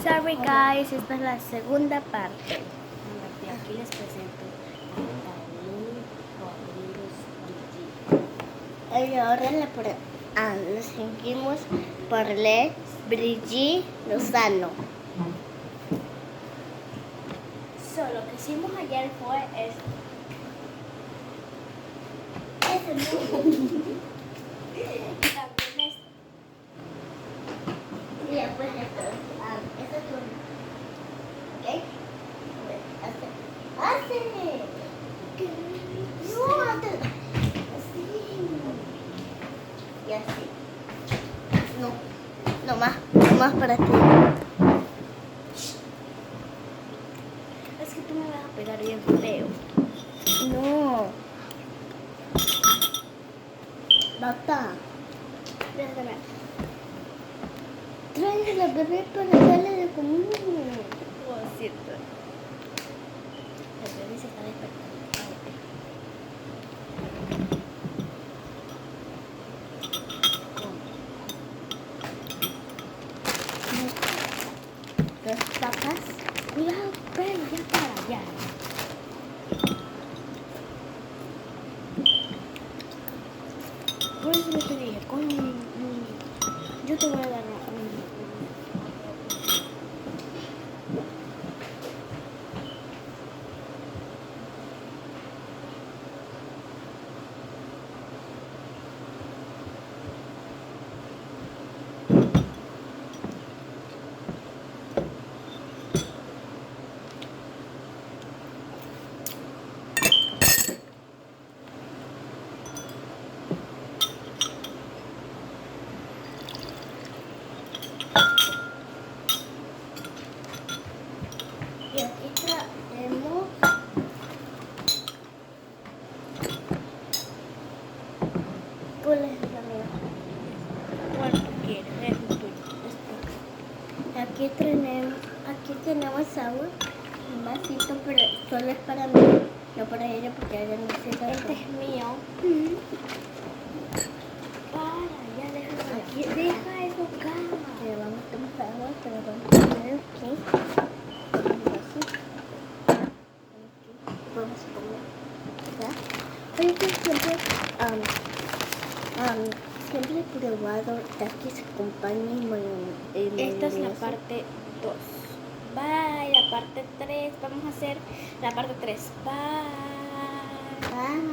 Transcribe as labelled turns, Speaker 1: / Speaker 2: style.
Speaker 1: Sorry guys, esta es la segunda parte.
Speaker 2: Aquí les presento a Paulín Rodríguez
Speaker 1: Y ahora le seguimos por Les Brigitte Lozano. Lo que hicimos ayer fue esto. Ese mismo. Y también esto. Y después esto. Ese es turno. ¿Ok? ¡Hace! No, así. Y así. No más para ti. Es que tú me vas a pegar bien feo. No. Bata. Déjame. Trae la bebé para darle de comer. Oh, cierto. El bebé se está despertando. Las papas. Cuidado, pero ya para allá. Por eso te dije, yo te voy a dar un... Y aquí traemos ¿cuál es la mía? ¿Cuál tú quieres? Es tuyo. Aquí tenemos agua, un vasito, pero solo es para mí, no para ella porque ella necesita. Este es mío. Ya déjalo. Aquí deja eso acá. Le vamos a tomar agua, pero vamos a poner aquí. Vamos a comer. ¿Ya? Oye, que siempre he probado taquis con pan y mayonesa. Esta es la parte 2. Bye, la parte 3. Vamos a hacer la parte 3. Bye. Bye.